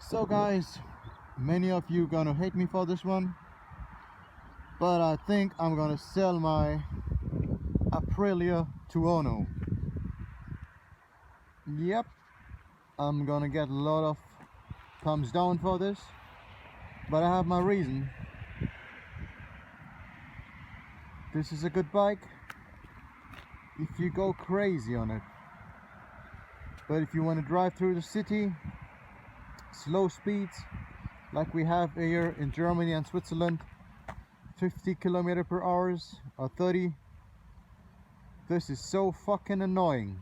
So guys, many of you gonna hate me for this one, but I think I'm gonna sell my Aprilia Tuono. Yep, I'm gonna get a lot of thumbs down for this, but I have my reason. This is a good bike if you go crazy on it, but if you want to drive through the city, slow speeds like we have here in Germany and Switzerland, 50 km/h or 30, this is so fucking annoying.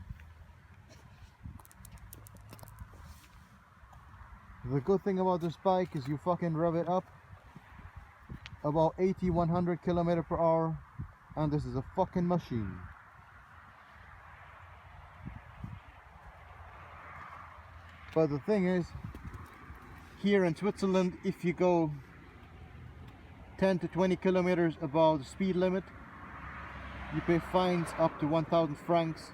The good thing about this bike is you fucking rev it up about 80-100 km/h and this is a fucking machine. But the thing is, here in Switzerland, if you go 10 to 20 kilometers above the speed limit, you pay fines up to 1,000 francs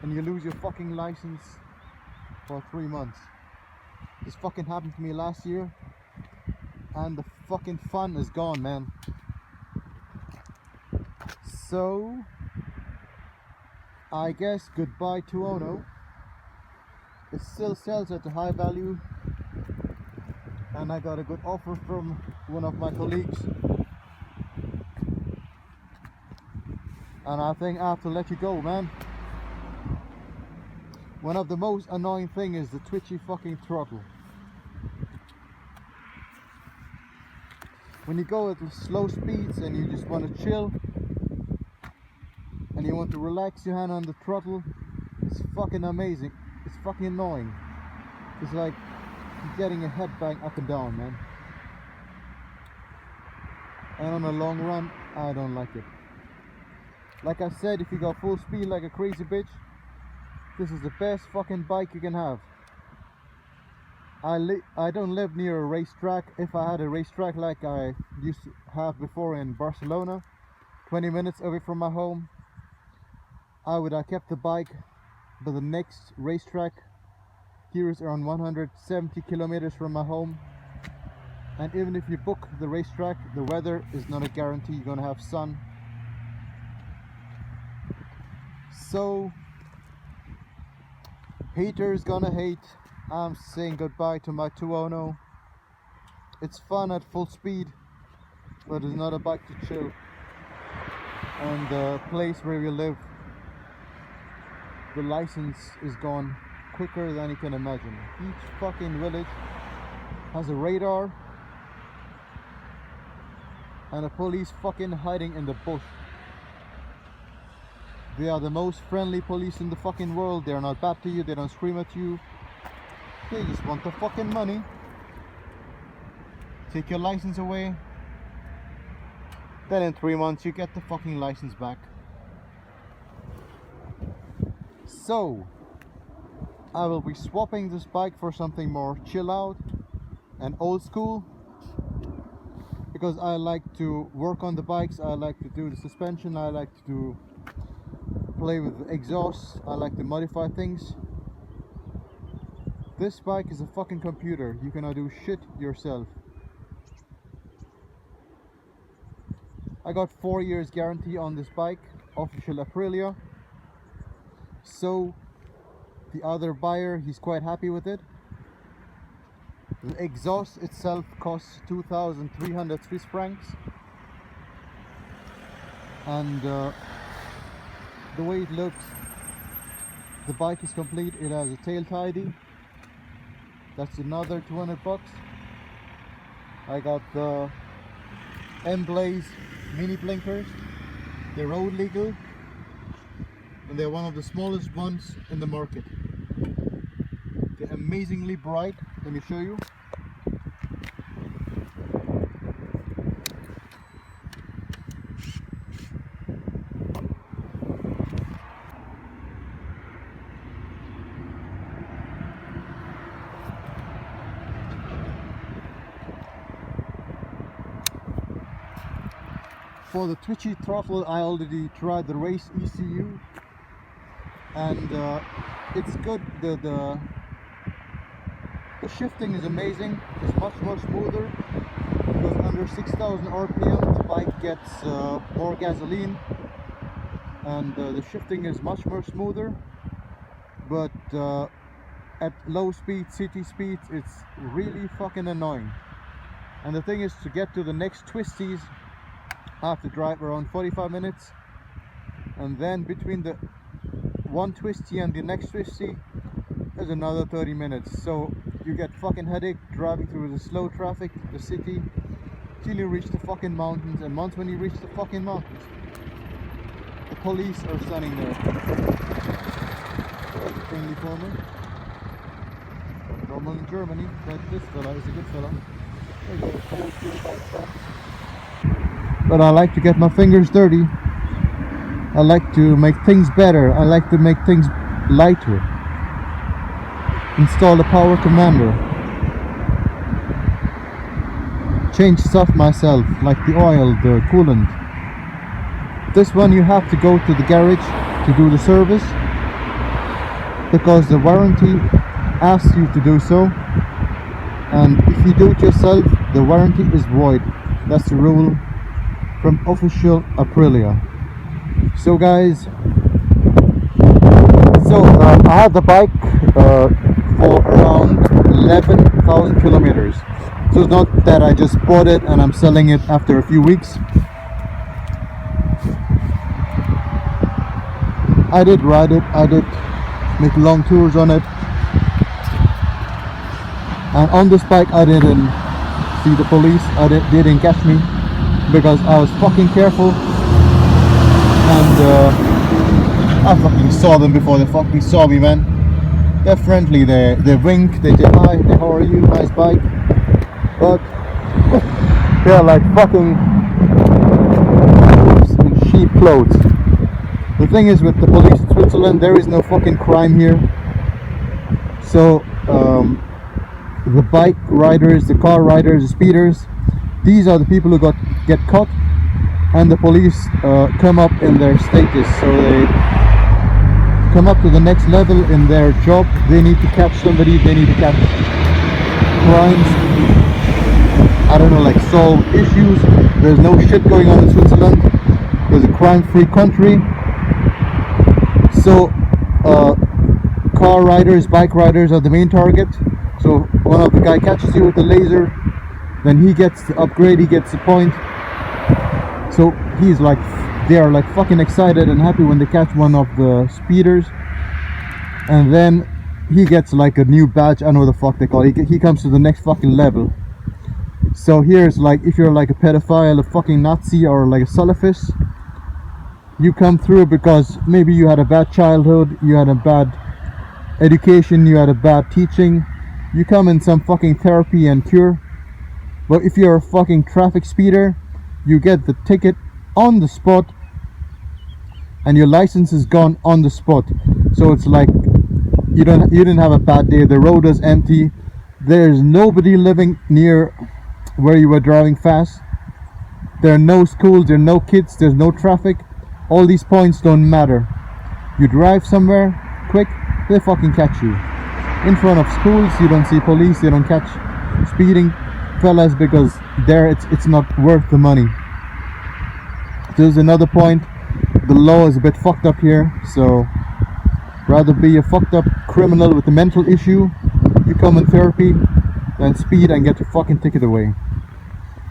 and you lose your fucking license for 3 months. This fucking happened to me last year and the fucking fun is gone, man. So I guess goodbye Tuono. It still sells at a high value, and I got a good offer from one of my colleagues, and I think I have to let you go, man. One of the most annoying thing is the twitchy fucking throttle. When you go at slow speeds and you just want to chill and you want to relax your hand on the throttle, it's fucking amazing. It's fucking annoying. It's like getting a headbang up and down, man. And on a long run, I don't like it. Like I said, if you go full speed like a crazy bitch, this is the best fucking bike you can have. I don't live near a racetrack. If I had a racetrack like I used to have before in Barcelona, 20 minutes away from my home, I would have kept the bike. But the next racetrack here is around 170 kilometers from my home, and even if you book the racetrack, the weather is not a guarantee you're gonna have sun. So haters gonna hate. I'm saying goodbye to my Tuono. It's fun at full speed, but it's not a bike to chill. And the place where we live, the license is gone quicker than you can imagine. Each fucking village has a radar and a police fucking hiding in the bush. They are the most friendly police in the fucking world. They're not bad to you, they don't scream at you. They just want the fucking money. Take your license away, then in 3 months you get the fucking license back. So I will be swapping this bike for something more chill out and old school, because I like to work on the bikes, I like to do the suspension, I like to play with the exhaust, I like to modify things. This bike is a fucking computer. You cannot do shit yourself. I got 4 years guarantee on this bike, official Aprilia. So the other buyer, he's quite happy with it. The exhaust itself costs 2,300 Swiss francs, and the way it looks, the bike is complete. It has a tail tidy, that's another 200 bucks. I got the M-Blaze mini blinkers. They're road legal and they're one of the smallest ones in the market. They're amazingly bright. Let me show you. For the twitchy throttle, I already tried the race ECU, and it's good. The shifting is amazing. It's much more smoother because under 6,000 RPM the bike gets more gasoline, and the shifting is much more smoother. But at low speed, city speeds, it's really fucking annoying. And the thing is, to get to the next twisties, I have to drive around 45 minutes, and then between the one twisty and the next twisty is another 30 minutes. So you get fucking headache driving through the slow traffic, the city, till you reach the fucking mountains. And once when you reach the fucking mountains, the police are standing there. Friendly for me. Normal in Germany, but this fella is a good fella. But I like to get my fingers dirty. I like to make things better. I like to make things lighter. Install a power commander. Change stuff myself, like the oil, the coolant. This one you have to go to the garage to do the service, because the warranty asks you to do so, and if you do it yourself, the warranty is void. That's the rule from official Aprilia. So guys, I had the bike for around 11,000 kilometers. So it's not that I just bought it and I'm selling it after a few weeks. I did ride it, I did make long tours on it, and on this bike I didn't see the police. They didn't catch me because I was fucking careful, and I fucking saw them before they fucking saw me, man. They're friendly, they wink, they say hi, they how are you, nice bike, but they're like fucking wolves in sheep clothes. The thing is, with the police in Switzerland, there is no fucking crime here. So the bike riders, the car riders, the speeders, these are the people who get caught, and the police come up in their status. So they come up to the next level in their job. They need to catch somebody, they need to catch crimes, I don't know, like solve issues. There's no shit going on in Switzerland. There's a crime-free country. So car riders, bike riders are the main target. So one of the guy catches you with the laser, then he gets the upgrade, he gets the point. So he's like, they are like fucking excited and happy when they catch one of the speeders, and then he gets like a new badge. I don't know what the fuck they call it. He comes to the next fucking level. So here's like, if you're like a pedophile, a fucking Nazi, or like a Salafist, you come through because maybe you had a bad childhood, you had a bad education, you had a bad teaching. You come in some fucking therapy and cure. But if you're a fucking traffic speeder, you get the ticket on the spot, and your license is gone on the spot. So it's like you didn't have a bad day. The road is empty. There's nobody living near where you were driving fast. There are no schools, there are no kids, there's no traffic. All these points don't matter. You drive somewhere quick, they fucking catch you. In front of schools, you don't see police, they don't catch speeding fellas, because there it's not worth the money. There's another point. The law is a bit fucked up here, so rather be a fucked up criminal with a mental issue, you come in therapy, than speed and get your fucking ticket away.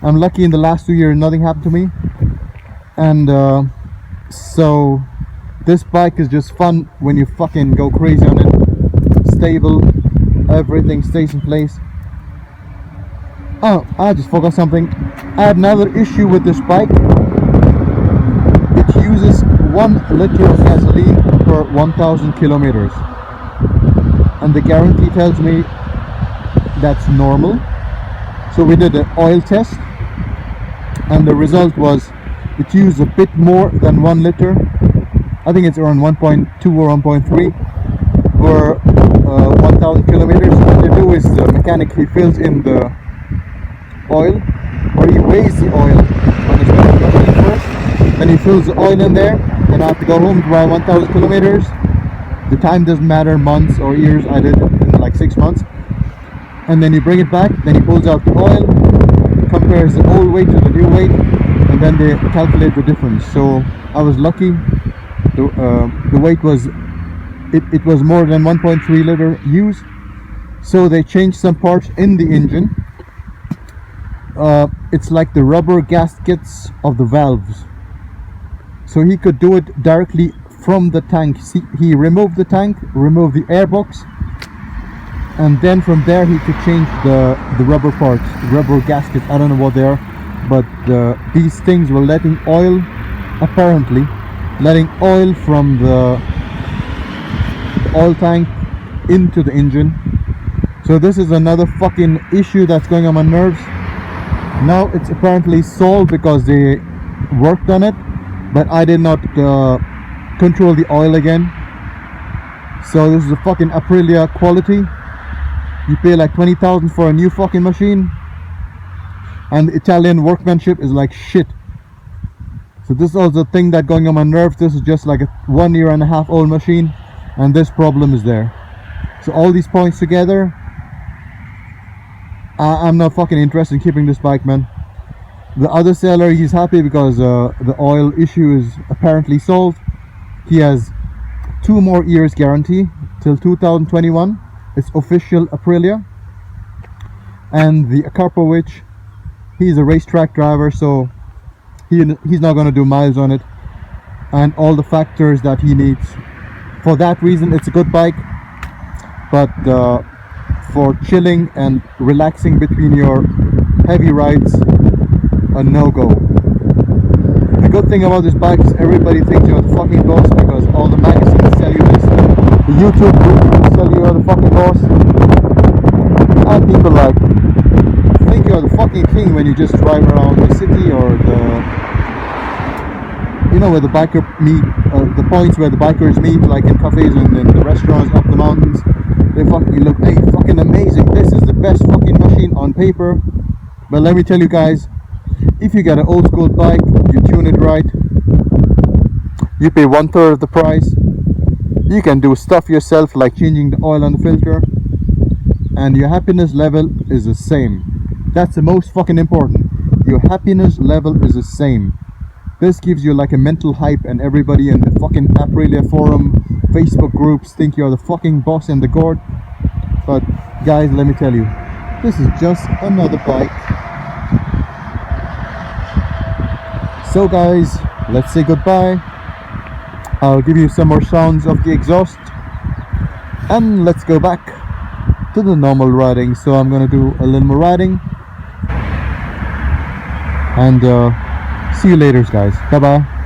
I'm lucky in the last 2 years nothing happened to me, and so this bike is just fun when you fucking go crazy on it. Stable, everything stays in place. Oh, I just forgot something. I had another issue with this bike. It uses 1 liter of gasoline per 1,000 kilometers, and the guarantee tells me that's normal. So we did an oil test, and the result was it used a bit more than 1 liter. I think it's around 1.2 or 1.3 per 1,000 kilometers. What they do is the mechanic, he fills in the oil, or he weighs the oil when it's going to the first, then he fills the oil in there. Then I have to go home, drive 1,000 kilometers. The time doesn't matter, months or years. I did it in like 6 months, and then you bring it back, then he pulls out the oil, compares the old weight to the new weight, and then they calculate the difference. So I was lucky. The weight was it was more than 1.3 liter used. So they changed some parts in the engine. It's like the rubber gaskets of the valves. So he could do it directly from the tank. See, he removed the tank, removed the airbox, and then from there he could change the rubber parts, rubber gaskets. I don't know what they are, but these things were letting oil, apparently letting oil from the oil tank into the engine. So this is another fucking issue that's going on my nerves. Now it's apparently solved because they worked on it, but I did not control the oil again. So this is a fucking Aprilia quality. You pay like 20,000 for a new fucking machine, and the Italian workmanship is like shit. So this is also a thing that going on my nerves. This is just like a 1.5 year old machine, and this problem is there. So all these points together, I'm not fucking interested in keeping this bike, man. The other seller, he's happy because the oil issue is apparently solved. He has 2 more years guarantee till 2021. It's official Aprilia. And the Akarpovich, he's a racetrack driver, so he's not going to do miles on it, and all the factors that he needs. For that reason, it's a good bike, but for chilling and relaxing between your heavy rides, a no-go. The good thing about this bike is everybody thinks you're the fucking boss, because all the magazines tell you this, the YouTube groups tell you you're the fucking boss, and people like think you're the fucking king when you just drive around the city, or where the biker meet, the points where the bikers meet, like in cafes and in the restaurants up the mountains. They fucking look, hey, fucking amazing, this is the best fucking machine on paper. But let me tell you guys, if you get an old school bike, you tune it right, you pay 1/3 of the price, you can do stuff yourself like changing the oil on the filter, and your happiness level is the same. That's the most fucking important. Your happiness level is the same. This gives you like a mental hype, and everybody in the fucking Aprilia forum, Facebook groups think you're the fucking boss and the god. But guys, let me tell you, this is just another bike. So guys, let's say goodbye. I'll give you some more sounds of the exhaust, and let's go back to the normal riding. So I'm gonna do a little more riding, and see you later, guys. Bye bye.